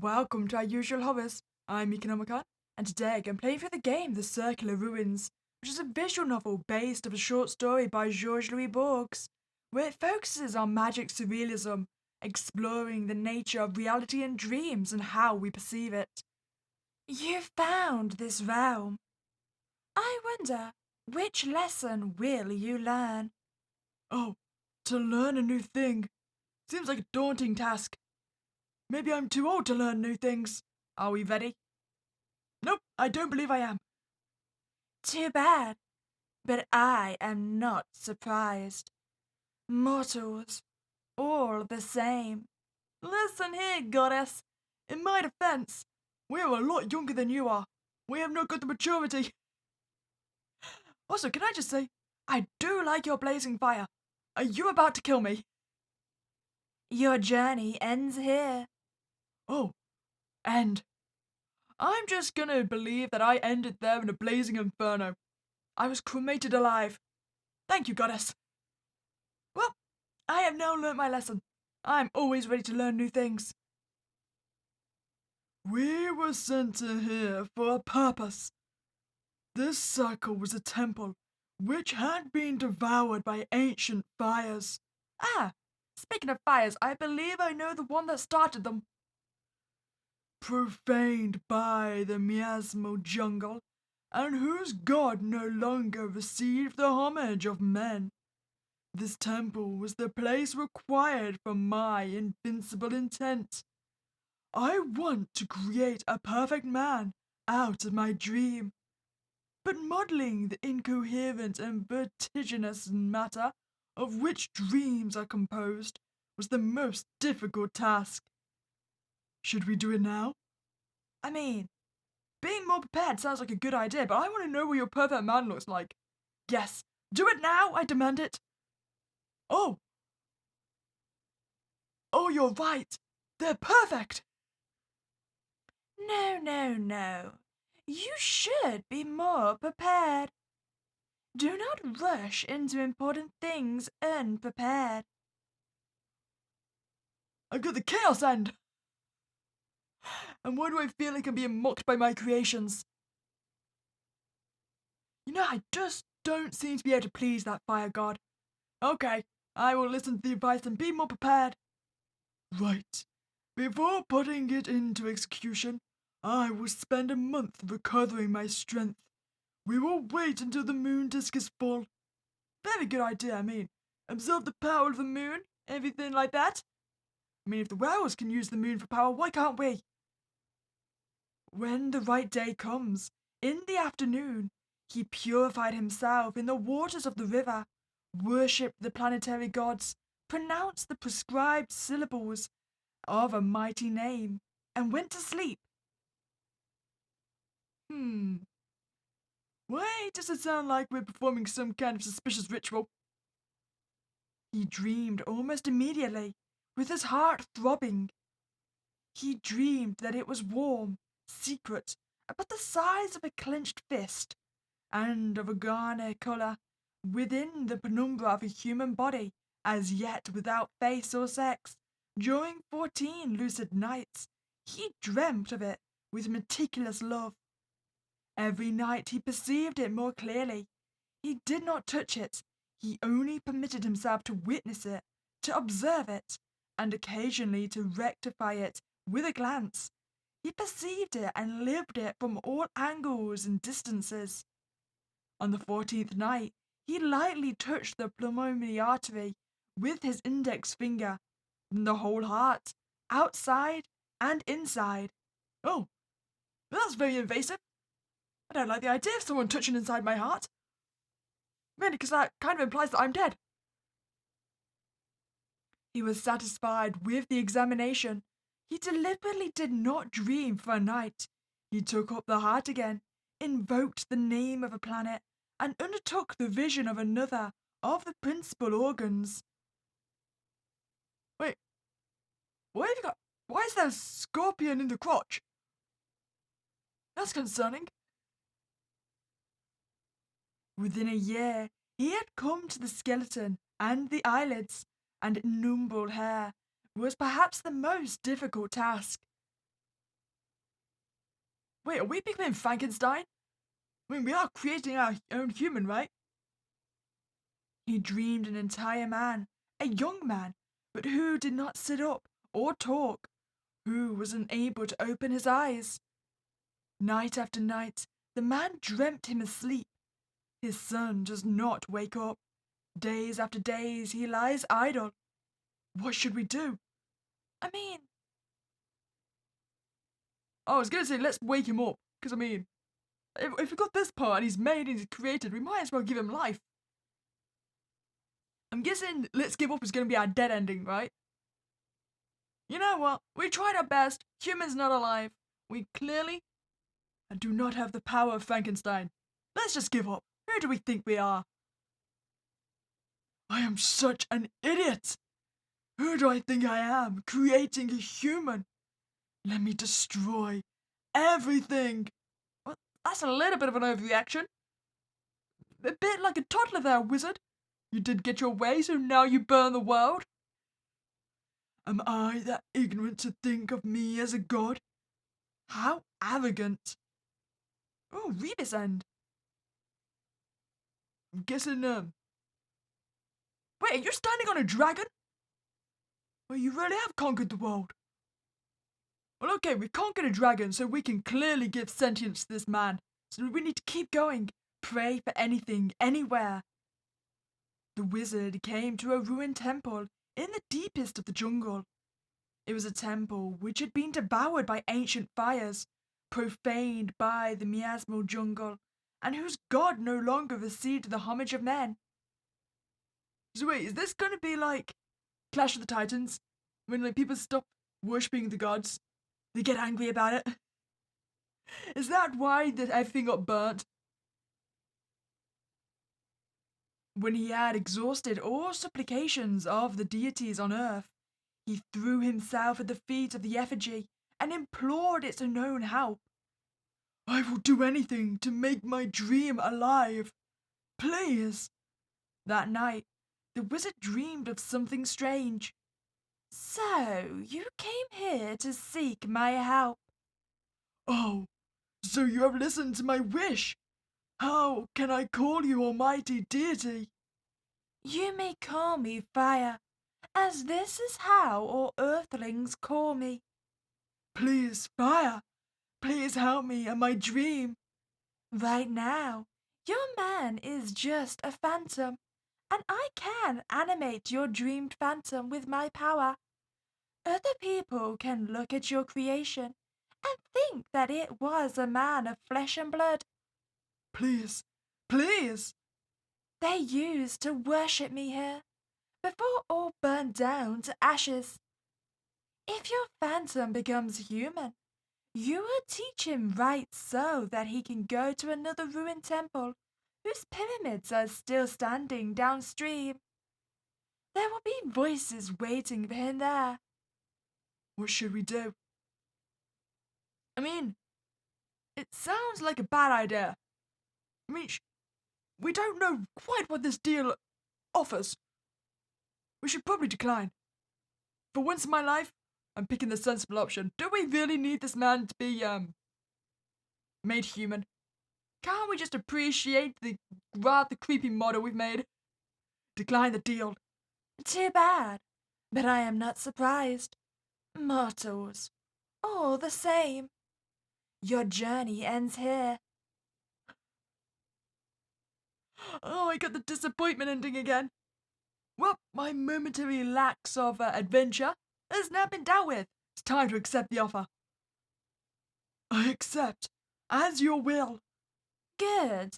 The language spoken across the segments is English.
Welcome to our usual hobbies. I'm Meeka Nomicon, and today I'm playing through the game The Circular Ruins, which is a visual novel based on a short story by Georges-Louis Borges, where it focuses on magic surrealism, exploring the nature of reality and dreams and how we perceive it. You've found this realm. I wonder, which lesson will you learn? Oh, to learn a new thing. Seems like a daunting task. Maybe I'm too old to learn new things. Are we ready? Nope, I don't believe I am. Too bad, but I am not surprised. Mortals, all the same. Listen here, goddess. In my defense, we're a lot younger than you are. We have not got the maturity. Also, can I just say, I do like your blazing fire. Are you about to kill me? Your journey ends here. Oh, end. I'm just gonna believe that I ended there in a blazing inferno. I was cremated alive. Thank you, goddess. Well, I have now learnt my lesson. I'm always ready to learn new things. We were sent to here for a purpose. This circle was a temple, which had been devoured by ancient fires. Ah, speaking of fires, I believe I know the one that started them. Profaned by the miasmal jungle, and whose god no longer received the homage of men. This temple was the place required for my invincible intent. I want to create a perfect man out of my dream. But modeling the incoherent and vertiginous matter of which dreams are composed was the most difficult task. Should we do it now? I mean, being more prepared sounds like a good idea, but I want to know what your perfect man looks like. Yes, do it now, I demand it. Oh, you're right. They're perfect. No. You should be more prepared. Do not rush into important things unprepared. I've got the Chaos End! And why do I feel like I'm being mocked by my creations? You know, I just don't seem to be able to please that fire god. Okay, I will listen to the advice and be more prepared. Right. Before putting it into execution, I will spend a month recovering my strength. We will wait until the moon disk is full. Very good idea, I mean. Absorb the power of the moon, everything like that. I mean, if the werewolves can use the moon for power, why can't we? When the right day comes, in the afternoon, he purified himself in the waters of the river, worshipped the planetary gods, pronounced the prescribed syllables of a mighty name, and went to sleep. Why does it sound like we're performing some kind of suspicious ritual? He dreamed almost immediately, with his heart throbbing. He dreamed that it was warm, secret, about the size of a clenched fist, and of a garnet colour, within the penumbra of a human body, as yet without face or sex. During 14 lucid nights, he dreamt of it with meticulous love. Every night he perceived it more clearly. He did not touch it. He only permitted himself to witness it, to observe it, and occasionally to rectify it with a glance. He perceived it and lived it from all angles and distances. On the 14th night, he lightly touched the pulmonary artery with his index finger, then the whole heart, outside and inside. Oh, that's very invasive. I don't like the idea of someone touching inside my heart. Mainly because that kind of implies that I'm dead. He was satisfied with the examination. He deliberately did not dream for a night. He took up the heart again, invoked the name of a planet, and undertook the vision of another of the principal organs. Wait, why have you got? Why is there a scorpion in the crotch? That's concerning. Within a year, he had come to the skeleton and the eyelids, and innumerable hair was perhaps the most difficult task. Wait, are we becoming Frankenstein? I mean, we are creating our own human, right? He dreamed an entire man, a young man, but who did not sit up or talk, who was unable to open his eyes. Night after night, the man dreamt him asleep. His son does not wake up. Days after days, he lies idle. What should we do? I mean, I was gonna say let's wake him up, because I mean, if we got this part and he's made and he's created, we might as well give him life. I'm guessing let's give up is gonna be our dead ending, right? You know what? We tried our best. Human's not alive. We clearly do not have the power of Frankenstein. Let's just give up. Who do we think we are? I am such an idiot. Who do I think I am, creating a human? Let me destroy everything. Well, that's a little bit of an overreaction. A bit like a toddler there, wizard. You did get your way, so now you burn the world? Am I that ignorant to think of me as a god? How arrogant. Oh, Rebus End. I'm guessing, wait, you're standing on a dragon? Well, you really have conquered the world. Well, okay, we conquered a dragon, so we can clearly give sentience to this man. So we need to keep going. Pray for anything, anywhere. The wizard came to a ruined temple in the deepest of the jungle. It was a temple which had been devoured by ancient fires, profaned by the miasmal jungle, and whose god no longer received the homage of men. So wait, is this going to be like Clash of the Titans? When like people stop worshipping the gods, they get angry about it? Is that why that everything got burnt? When he had exhausted all supplications of the deities on earth, he threw himself at the feet of the effigy and implored its unknown help. I will do anything to make my dream alive. Please. That night, the wizard dreamed of something strange. So, you came here to seek my help? Oh, so you have listened to my wish? How can I call you almighty deity? You may call me Fire, as this is how all earthlings call me. Please, Fire, please help me in my dream. Right now, your man is just a phantom, and I can animate your dreamed phantom with my power. Other people can look at your creation and think that it was a man of flesh and blood. Please, please. They used to worship me here, before all burned down to ashes. If your phantom becomes human, you will teach him right so that he can go to another ruined temple whose pyramids are still standing downstream. There will be voices waiting for him there. What should we do? I mean, it sounds like a bad idea. I mean, we don't know quite what this deal offers. We should probably decline. For once in my life, I'm picking the sensible option. Do we really need this man to be, made human? Can't we just appreciate the rather creepy model we've made? Decline the deal. Too bad, but I am not surprised. Mortals, all the same. Your journey ends here. Oh, I got the disappointment ending again. Well, my momentary lacks of adventure has now been dealt with. It's time to accept the offer. I accept, as your will. Good.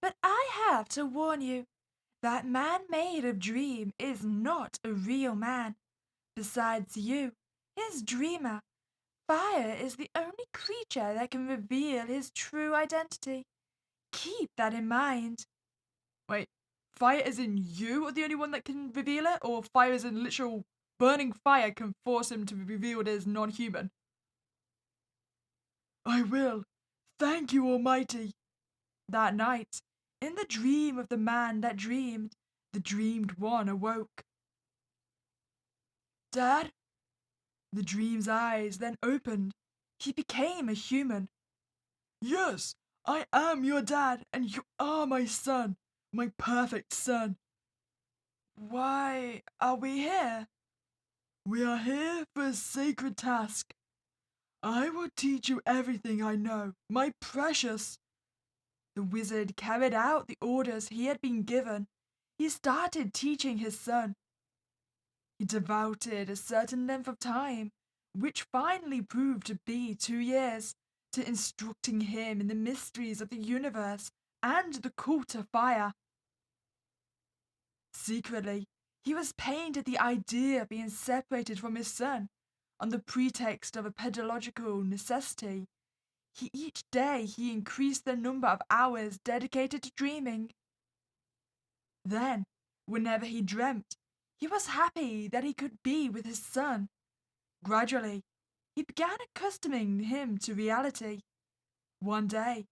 But I have to warn you, that man made of dream is not a real man. Besides you, his dreamer, Fire is the only creature that can reveal his true identity. Keep that in mind. Wait, Fire as in you are the only one that can reveal it? Or Fire as in literal burning fire can force him to be revealed as non-human? I will. Thank you, Almighty. That night, in the dream of the man that dreamed, the dreamed one awoke. Dad? The dream's eyes then opened. He became a human. Yes, I am your dad, and you are my son, my perfect son. Why are we here? We are here for a sacred task. I will teach you everything I know, my precious. The wizard carried out the orders he had been given. He started teaching his son. He devoted a certain length of time, which finally proved to be 2 years, to instructing him in the mysteries of the universe and the cult of fire. Secretly, he was pained at the idea of being separated from his son, on the pretext of a pedagogical necessity. Each day he increased the number of hours dedicated to dreaming. Then, whenever he dreamt, he was happy that he could be with his son. Gradually, he began accustoming him to reality. One day,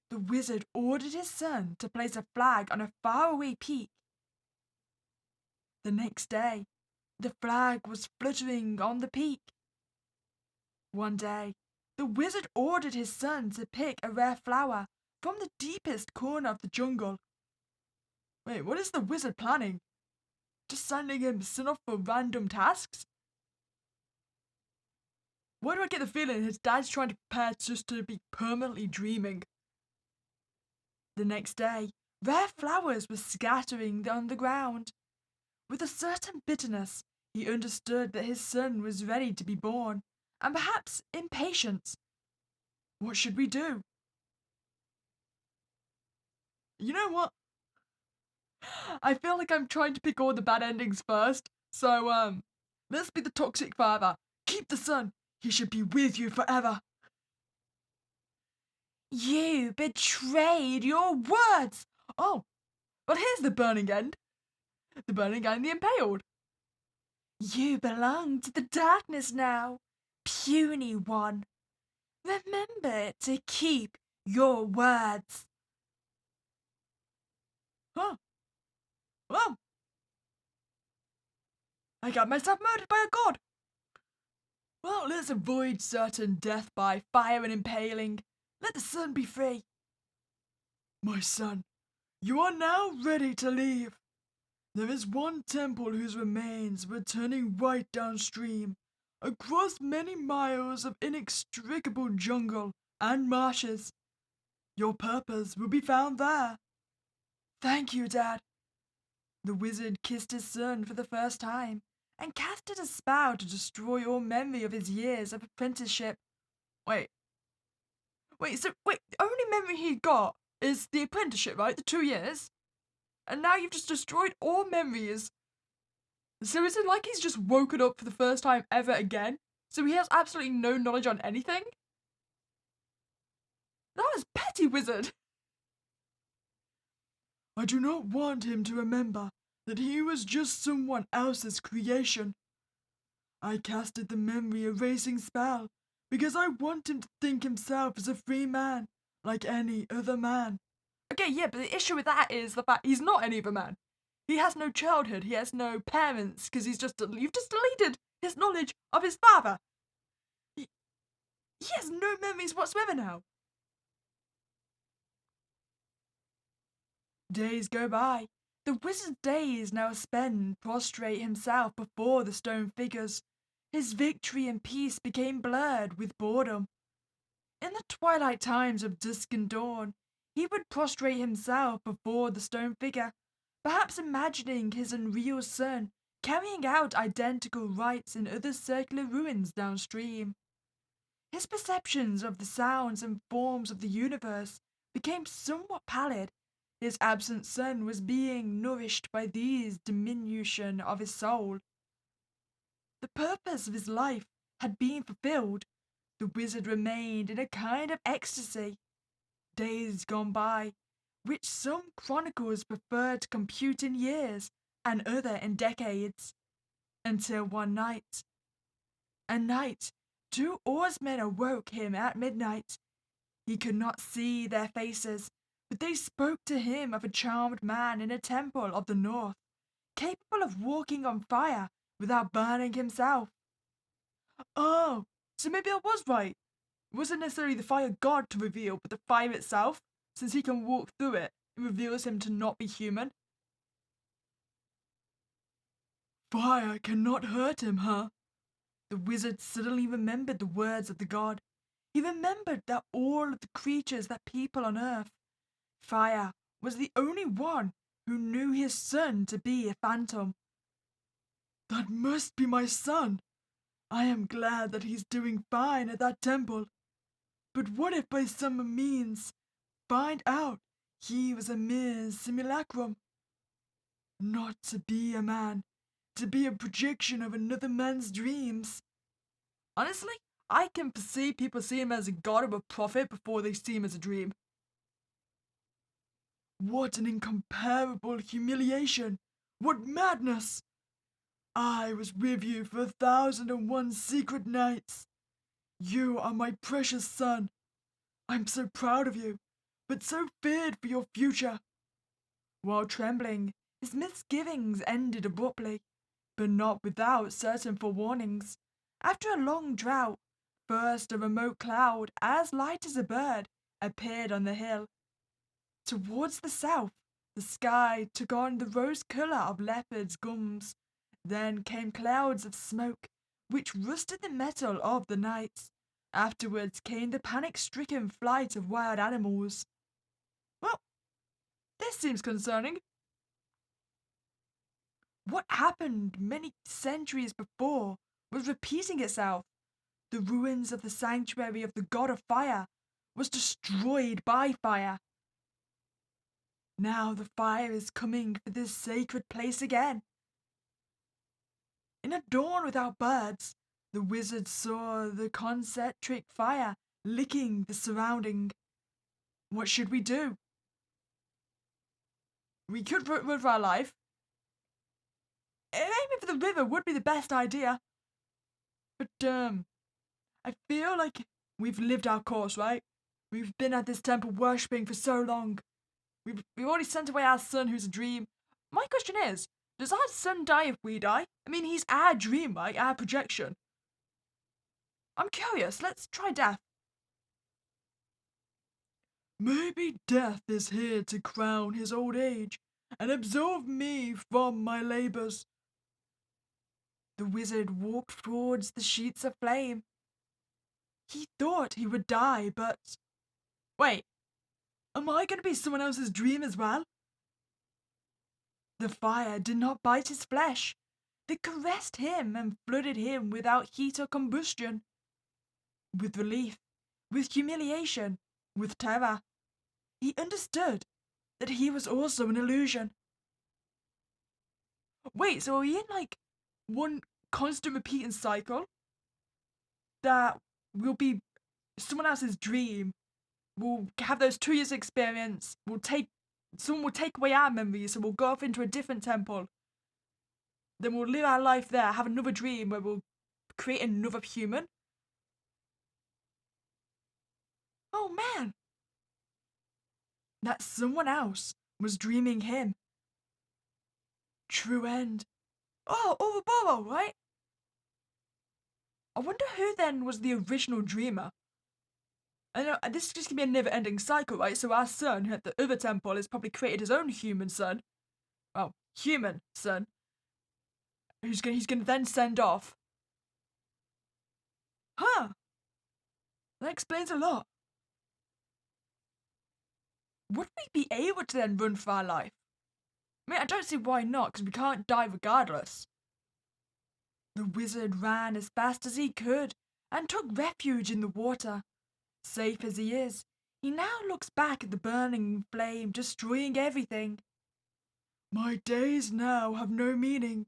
the wizard ordered his son to place a flag on a faraway peak. The next day, the flag was fluttering on the peak. One day, the wizard ordered his son to pick a rare flower from the deepest corner of the jungle. Wait, what is the wizard planning? Just sending him son off for random tasks? Why do I get the feeling his dad's trying to prepare just to be permanently dreaming? The next day, rare flowers were scattering on the ground. With a certain bitterness, he understood that his son was ready to be born, and perhaps impatient. What should we do? You know what? I feel like I'm trying to pick all the bad endings first. So, let's be the toxic father. Keep the son. He should be with you forever. You betrayed your words. Oh, but here's the burning end. The burning and the impaled. You belong to the darkness now, puny one. Remember to keep your words. Huh? Well, I got myself murdered by a god. Well, let's avoid certain death by fire and impaling. Let the sun be free. My son, you are now ready to leave. There is one temple whose remains were turning right downstream, across many miles of inextricable jungle and marshes. Your purpose will be found there. Thank you, Dad. The wizard kissed his son for the first time and casted a spell to destroy all memory of his years of apprenticeship. Wait, the only memory he got is the apprenticeship, right? The 2 years? And now you've just destroyed all memories. So is it like he's just woken up for the first time ever again? So he has absolutely no knowledge on anything? That was petty, wizard! I do not want him to remember that he was just someone else's creation. I casted the memory erasing spell because I want him to think himself as a free man, like any other man. Okay, yeah, but the issue with that is the fact he's not any other man. He has no childhood, he has no parents, because you've just deleted his knowledge of his father. He has no memories whatsoever now. Days go by. The wizard's days now spent prostrate himself before the stone figures. His victory and peace became blurred with boredom. In the twilight times of dusk and dawn, he would prostrate himself before the stone figure, perhaps imagining his unreal son carrying out identical rites in other circular ruins downstream. His perceptions of the sounds and forms of the universe became somewhat pallid. His absent son was being nourished by these diminution of his soul. The purpose of his life had been fulfilled. The wizard remained in a kind of ecstasy. Days gone by, which some chroniclers prefer to compute in years and other in decades, until one night. A night, two oarsmen awoke him at midnight. He could not see their faces, but they spoke to him of a charmed man in a temple of the north, capable of walking on fire without burning himself. Oh, so maybe I was right. It wasn't necessarily the fire god to reveal, but the fire itself, since he can walk through it, it reveals him to not be human. Fire cannot hurt him, huh? The wizard suddenly remembered the words of the god. He remembered that all of the creatures, that people on earth, fire was the only one who knew his son to be a phantom. That must be my son. I am glad that he's doing fine at that temple. But what if by some means find out he was a mere simulacrum? Not to be a man, to be a projection of another man's dreams. Honestly, I can perceive people see him as a god or a prophet before they see him as a dream. What an incomparable humiliation! What madness! I was with you for 1,001 secret nights. You are my precious son. I'm so proud of you, but so feared for your future. While trembling, his misgivings ended abruptly, but not without certain forewarnings. After a long drought, first a remote cloud, as light as a bird, appeared on the hill. Towards the south, the sky took on the rose colour of leopard's gums. Then came clouds of smoke, which rusted the metal of the nights. Afterwards came the panic-stricken flight of wild animals. Well, this seems concerning. What happened many centuries before was repeating itself. The ruins of the sanctuary of the god of fire was destroyed by fire. Now the fire is coming for this sacred place again. In a dawn without birds, the wizard saw the concentric fire licking the surrounding. What should we do? We could run for our life. Aiming for the river would be the best idea. But, I feel like we've lived our course, right? We've been at this temple worshipping for so long. We've already sent away our son who's a dream. My question is, does our son die if we die? I mean, he's our dream, right? Our projection. I'm curious. Let's try death. Maybe death is here to crown his old age and absolve me from my labors. The wizard walked towards the sheets of flame. He thought he would die, but... Wait, am I going to be someone else's dream as well? The fire did not bite his flesh. It caressed him and flooded him without heat or combustion. With relief, with humiliation, with terror, he understood that he was also an illusion. Wait, so are we in like one constant repeating cycle? That will be someone else's dream. We'll have those 2 years experience. Someone will take away our memories, so we'll go off into a different temple. Then we'll live our life there, have another dream where we'll create another human. Oh man! That someone else was dreaming him. True end. Oh, Ouroboros, right? I wonder who then was the original dreamer. I know this is just gonna be a never-ending cycle, right? So our son at the other temple has probably created his own human son. Well, human son. He's gonna then send off. Huh. That explains a lot. Would we be able to then run for our life? I mean, I don't see why not, because we can't die regardless. The wizard ran as fast as he could and took refuge in the water. Safe as he is, he now looks back at the burning flame, destroying everything. My days now have no meaning,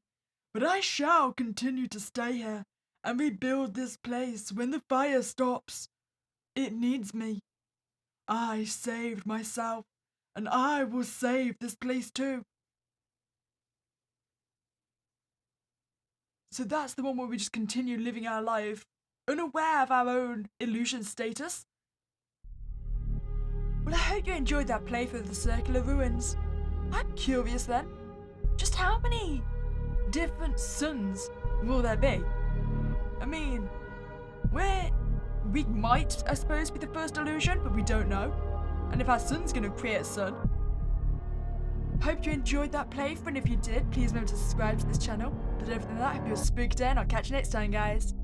but I shall continue to stay here and rebuild this place when the fire stops. It needs me. I saved myself, and I will save this place too. So that's the one where we just continue living our life, unaware of our own illusion status. Well, I hope you enjoyed that playthrough of the Circular Ruins. I'm curious then, just how many different suns will there be? I mean, we're we might, I suppose, be the first illusion, but we don't know. And if our sun's gonna create a sun. Hope you enjoyed that playthrough, and if you did, please remember to subscribe to this channel. But other than that, I hope you have a spooky day, and I'll catch you next time, guys.